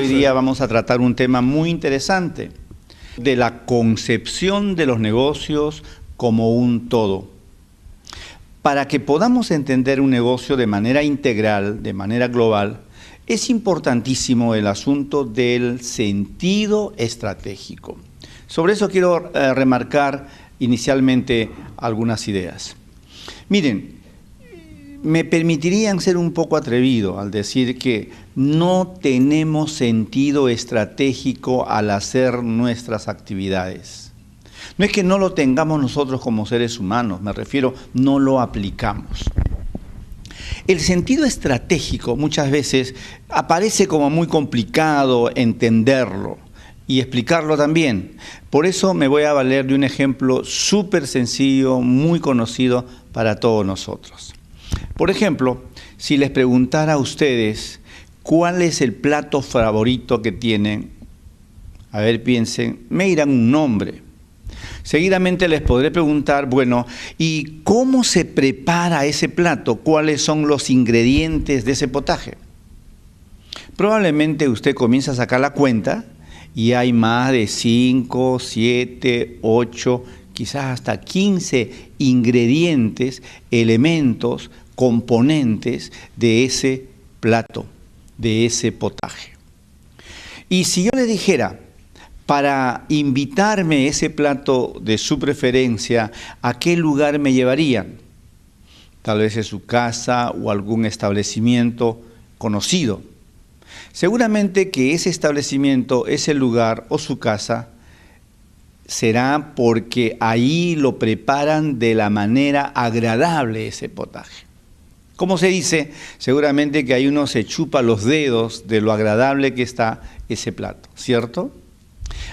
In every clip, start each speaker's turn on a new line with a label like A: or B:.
A: hoy día vamos a tratar un tema muy interesante, de la concepción de los negocios como un todo. Para que podamos entender un negocio de manera integral, de manera global, es importantísimo el asunto del sentido estratégico. Sobre eso quiero remarcar inicialmente algunas ideas. Miren, me permitirían ser un poco atrevido al decir que no tenemos sentido estratégico al hacer nuestras actividades. No es que no lo tengamos nosotros como seres humanos, me refiero, no lo aplicamos. El sentido estratégico muchas veces aparece como muy complicado entenderlo y explicarlo también. Por eso me voy a valer de un ejemplo súper sencillo, muy conocido para todos nosotros. Por ejemplo, si les preguntara a ustedes cuál es el plato favorito que tienen, a ver, piensen, me dirán un nombre. Seguidamente les podré preguntar, bueno, ¿y cómo se prepara ese plato? ¿Cuáles son los ingredientes de ese potaje? Probablemente usted comienza a sacar la cuenta y hay más de 5, 7, 8, quizás hasta 15 ingredientes, elementos, componentes de ese plato, de ese potaje. Y si yo le dijera, para invitarme ese plato de su preferencia, ¿a qué lugar me llevarían? Tal vez es su casa o algún establecimiento conocido. Seguramente que ese establecimiento, ese lugar o su casa será porque ahí lo preparan de la manera agradable ese potaje. Como se dice, seguramente que ahí uno se chupa los dedos de lo agradable que está ese plato, ¿cierto?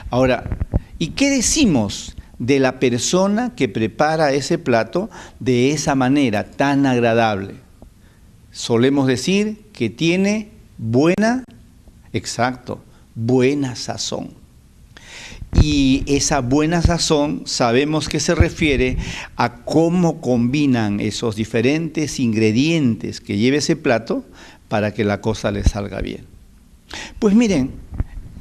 A: Ahora, ¿y qué decimos de la persona que prepara ese plato de esa manera tan agradable? Solemos decir que tiene buena sazón. Y esa buena sazón sabemos que se refiere a cómo combinan esos diferentes ingredientes que lleva ese plato para que la cosa le salga bien. Pues miren,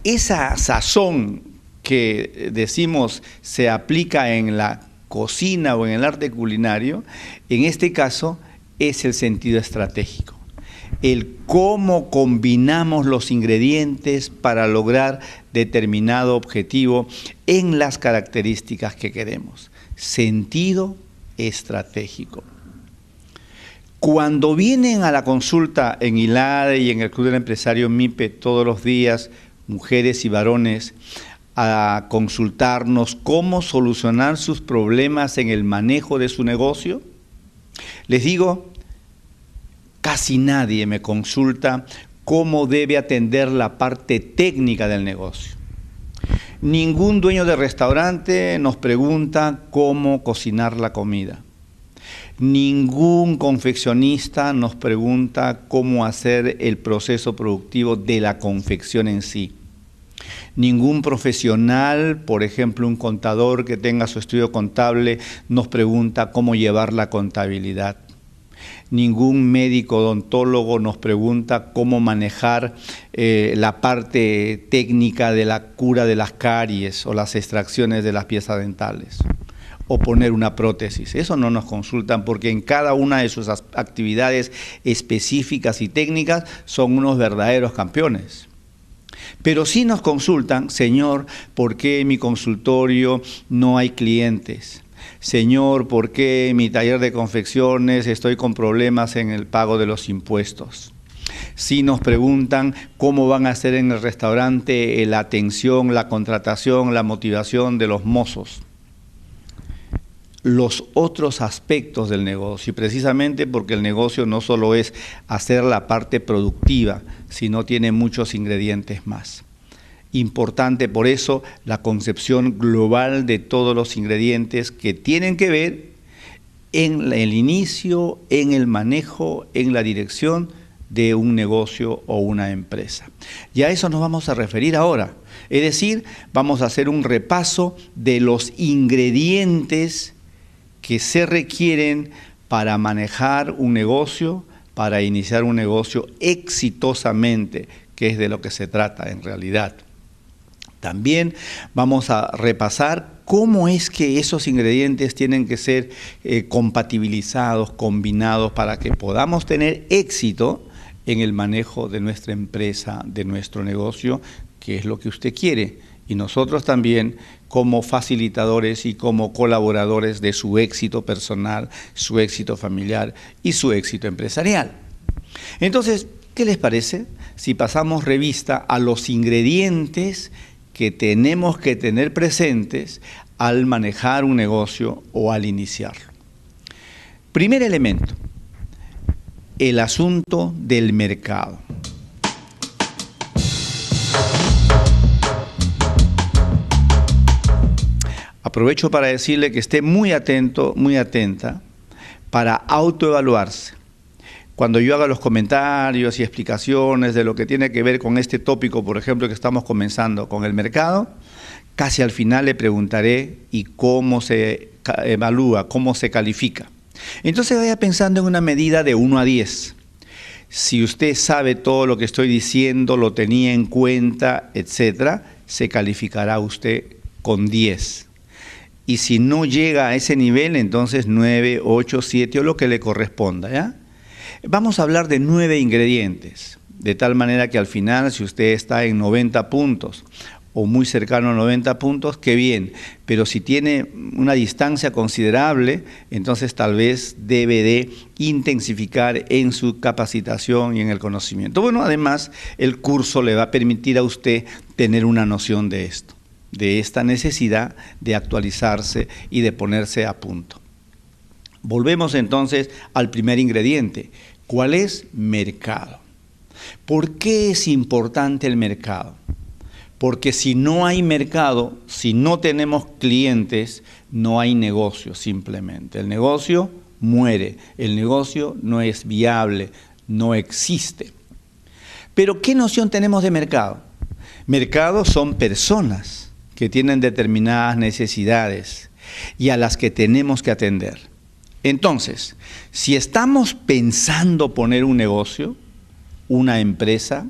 A: esa sazón que decimos se aplica en la cocina o en el arte culinario, en este caso es el sentido estratégico. El cómo combinamos los ingredientes para lograr determinado objetivo en las características que queremos. Sentido estratégico. Cuando vienen a la consulta en ILADE y en el Club del Empresario MIPE todos los días, mujeres y varones, a consultarnos cómo solucionar sus problemas en el manejo de su negocio, les digo, casi nadie me consulta cómo debe atender la parte técnica del negocio. Ningún dueño de restaurante nos pregunta cómo cocinar la comida. Ningún confeccionista nos pregunta cómo hacer el proceso productivo de la confección en sí. Ningún profesional, por ejemplo un contador que tenga su estudio contable, nos pregunta cómo llevar la contabilidad. Ningún médico odontólogo nos pregunta cómo manejar la parte técnica de la cura de las caries o las extracciones de las piezas dentales o poner una prótesis. Eso no nos consultan porque en cada una de sus actividades específicas y técnicas son unos verdaderos campeones. Pero sí nos consultan, Señor, ¿por qué en mi consultorio no hay clientes? Señor, ¿por qué en mi taller de confecciones estoy con problemas en el pago de los impuestos? Sí nos preguntan cómo van a hacer en el restaurante la atención, la contratación, la motivación de los mozos. Los otros aspectos del negocio, y precisamente porque el negocio no solo es hacer la parte productiva, sino tiene muchos ingredientes más. Importante por eso la concepción global de todos los ingredientes que tienen que ver en el inicio, en el manejo, en la dirección de un negocio o una empresa. Y a eso nos vamos a referir ahora. Es decir, vamos a hacer un repaso de los ingredientes que se requieren para manejar un negocio, para iniciar un negocio exitosamente, que es de lo que se trata en realidad. También vamos a repasar cómo es que esos ingredientes tienen que ser compatibilizados, combinados, para que podamos tener éxito en el manejo de nuestra empresa, de nuestro negocio, que es lo que usted quiere. Y nosotros también como facilitadores y como colaboradores de su éxito personal, su éxito familiar y su éxito empresarial. Entonces, ¿qué les parece si pasamos revista a los ingredientes que tenemos que tener presentes al manejar un negocio o al iniciarlo? Primer elemento, el asunto del mercado. Aprovecho para decirle que esté muy atento, muy atenta para autoevaluarse. Cuando yo haga los comentarios y explicaciones de lo que tiene que ver con este tópico, por ejemplo, que estamos comenzando con el mercado, casi al final le preguntaré ¿y cómo se evalúa, cómo se califica? Entonces vaya pensando en una medida de 1 a 10. Si usted sabe todo lo que estoy diciendo, lo tenía en cuenta, etcétera, se calificará usted con 10. Y si no llega a ese nivel, entonces 9, 8, 7 o lo que le corresponda, ¿ya? Vamos a hablar de 9 ingredientes, de tal manera que al final, si usted está en 90 puntos o muy cercano a 90 puntos, qué bien. Pero si tiene una distancia considerable, entonces tal vez debe de intensificar en su capacitación y en el conocimiento. Bueno, además, el curso le va a permitir a usted tener una noción de esto, de esta necesidad de actualizarse y de ponerse a punto. Volvemos entonces al primer ingrediente. ¿Cuál es? Mercado. ¿Por qué es importante el mercado? Porque si no hay mercado, si no tenemos clientes, no hay negocio simplemente. El negocio muere, el negocio no es viable, no existe. Pero ¿qué noción tenemos de mercado? Mercado son personas que tienen determinadas necesidades y a las que tenemos que atender. Entonces, si estamos pensando poner un negocio, una empresa,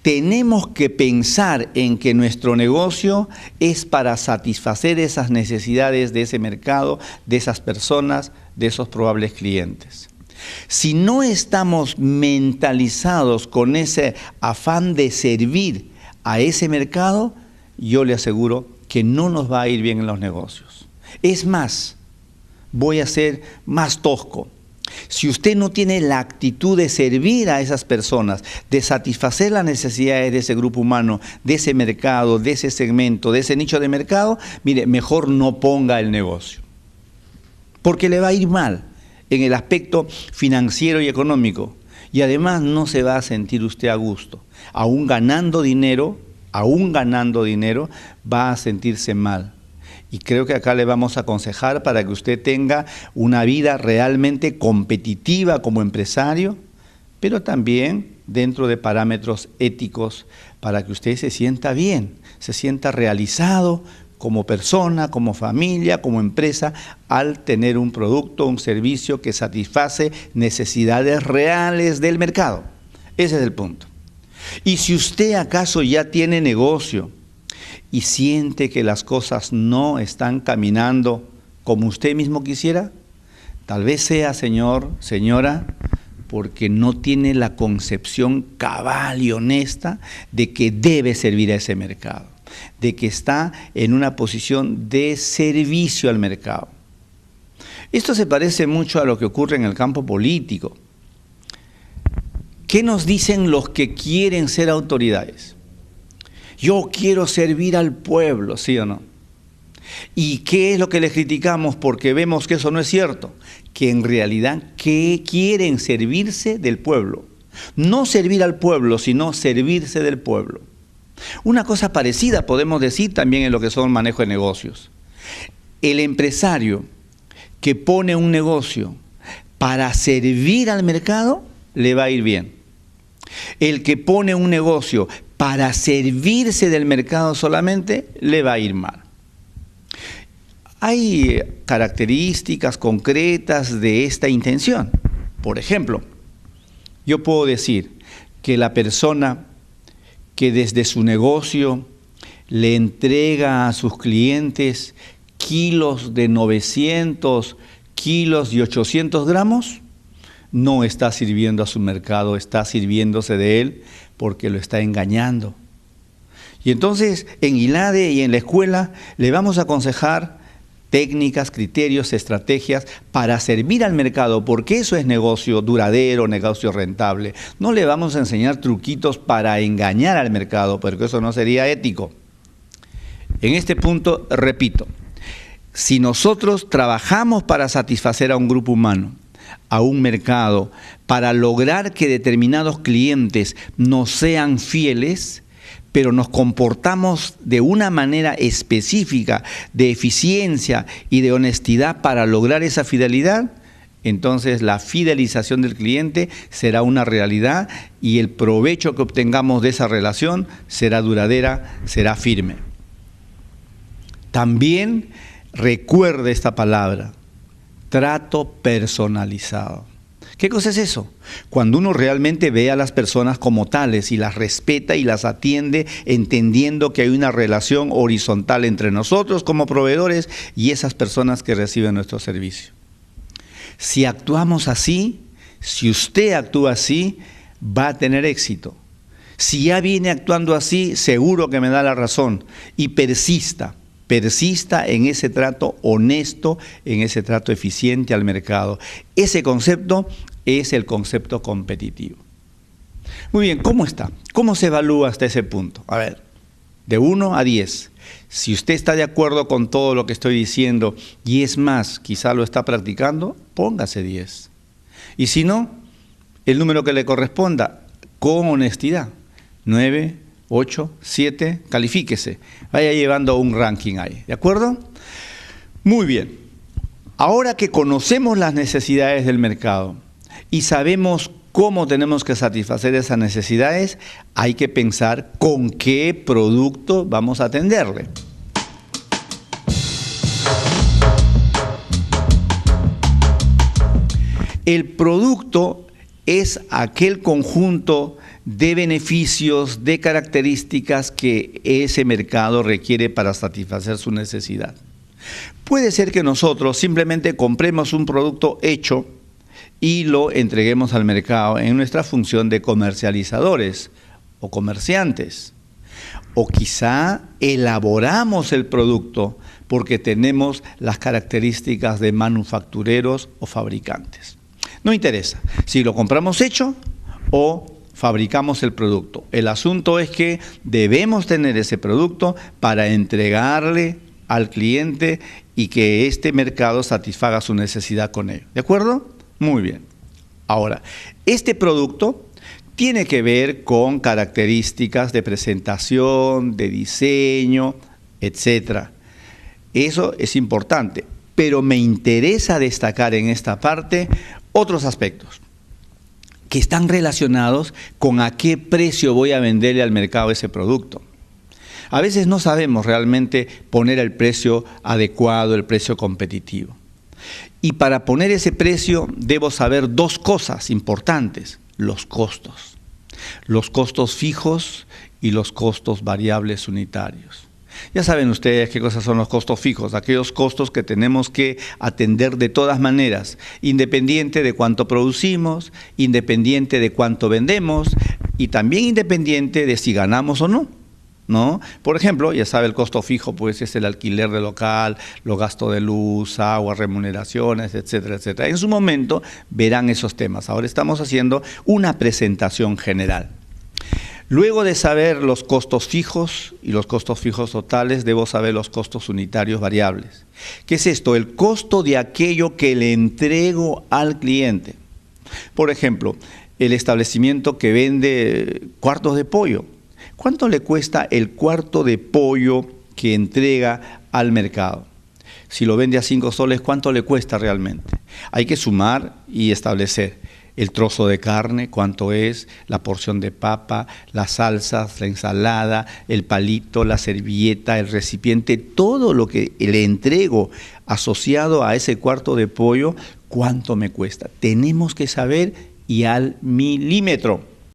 A: tenemos que pensar en que nuestro negocio es para satisfacer esas necesidades de ese mercado, de esas personas, de esos probables clientes. Si no estamos mentalizados con ese afán de servir a ese mercado, yo le aseguro que no nos va a ir bien en los negocios. Es más, voy a ser más tosco. Si usted no tiene la actitud de servir a esas personas, de satisfacer las necesidades de ese grupo humano, de ese mercado, de ese segmento, de ese nicho de mercado, mire, mejor no ponga el negocio. Porque le va a ir mal en el aspecto financiero y económico. Y además no se va a sentir usted a gusto. Aún ganando dinero, va a sentirse mal. Y creo que acá le vamos a aconsejar para que usted tenga una vida realmente competitiva como empresario, pero también dentro de parámetros éticos para que usted se sienta bien, se sienta realizado como persona, como familia, como empresa, al tener un producto, un servicio que satisface necesidades reales del mercado. Ese es el punto. Y si usted acaso ya tiene negocio, y siente que las cosas no están caminando como usted mismo quisiera, tal vez sea, señor, señora, porque no tiene la concepción cabal y honesta de que debe servir a ese mercado, de que está en una posición de servicio al mercado. Esto se parece mucho a lo que ocurre en el campo político. ¿Qué nos dicen los que quieren ser autoridades? Yo quiero servir al pueblo, ¿sí o no? ¿Y qué es lo que les criticamos? Porque vemos que eso no es cierto. Que en realidad, ¿qué quieren? Servirse del pueblo. No servir al pueblo, sino servirse del pueblo. Una cosa parecida podemos decir también en lo que son manejo de negocios. El empresario que pone un negocio para servir al mercado, le va a ir bien. El que pone un negocio para servirse del mercado solamente, le va a ir mal. Hay características concretas de esta intención. Por ejemplo, yo puedo decir que la persona que desde su negocio le entrega a sus clientes kilos de 900, kilos de 800 gramos, no está sirviendo a su mercado, está sirviéndose de él porque lo está engañando. Y entonces en ILADE y en la escuela le vamos a aconsejar técnicas, criterios, estrategias para servir al mercado, porque eso es negocio duradero, negocio rentable. No le vamos a enseñar truquitos para engañar al mercado, porque eso no sería ético. En este punto, repito, si nosotros trabajamos para satisfacer a un grupo humano, a un mercado, para lograr que determinados clientes nos sean fieles, pero nos comportamos de una manera específica, de eficiencia y de honestidad para lograr esa fidelidad, entonces la fidelización del cliente será una realidad y el provecho que obtengamos de esa relación será duradera, será firme. También recuerde esta palabra, trato personalizado. ¿Qué cosa es eso? Cuando uno realmente ve a las personas como tales y las respeta y las atiende, entendiendo que hay una relación horizontal entre nosotros como proveedores y esas personas que reciben nuestro servicio. Si actuamos así, si usted actúa así, va a tener éxito. Si ya viene actuando así, seguro que me da la razón y persista en ese trato honesto, en ese trato eficiente al mercado. Ese concepto es el concepto competitivo. Muy bien, ¿cómo está? ¿Cómo se evalúa hasta ese punto? A ver, de 1 a 10. Si usted está de acuerdo con todo lo que estoy diciendo y es más, quizá lo está practicando, póngase 10. Y si no, el número que le corresponda, con honestidad, 9, 8, 7, califíquese. Vaya llevando un ranking ahí, ¿de acuerdo? Muy bien. Ahora que conocemos las necesidades del mercado y sabemos cómo tenemos que satisfacer esas necesidades, hay que pensar con qué producto vamos a atenderle. El producto es aquel conjunto de beneficios, de características que ese mercado requiere para satisfacer su necesidad. Puede ser que nosotros simplemente compremos un producto hecho y lo entreguemos al mercado en nuestra función de comercializadores o comerciantes. O quizá elaboramos el producto porque tenemos las características de manufactureros o fabricantes. No interesa si lo compramos hecho o fabricamos el producto. El asunto es que debemos tener ese producto para entregarle al cliente y que este mercado satisfaga su necesidad con ello. ¿De acuerdo? Muy bien. Ahora, este producto tiene que ver con características de presentación, de diseño, etc. Eso es importante, pero me interesa destacar en esta parte otros aspectos que están relacionados con a qué precio voy a venderle al mercado ese producto. A veces no sabemos realmente poner el precio adecuado, el precio competitivo. Y para poner ese precio debo saber dos cosas importantes: los costos fijos y los costos variables unitarios. Ya saben ustedes qué cosas son los costos fijos, aquellos costos que tenemos que atender de todas maneras, independiente de cuánto producimos, independiente de cuánto vendemos y también independiente de si ganamos o no, ¿no? Por ejemplo, ya sabe, el costo fijo pues es el alquiler del local, los gastos de luz, agua, remuneraciones, etcétera, etcétera. En su momento verán esos temas. Ahora estamos haciendo una presentación general. Luego de saber los costos fijos y los costos fijos totales, debo saber los costos unitarios variables. ¿Qué es esto? El costo de aquello que le entrego al cliente. Por ejemplo, el establecimiento que vende cuartos de pollo. ¿Cuánto le cuesta el cuarto de pollo que entrega al mercado? Si lo vende a 5 soles, ¿cuánto le cuesta realmente? Hay que sumar y establecer el trozo de carne, cuánto es, la porción de papa, las salsas, la ensalada, el palito, la servilleta, el recipiente, todo lo que le entrego asociado a ese cuarto de pollo, ¿cuánto me cuesta? Tenemos que saber y al milímetro.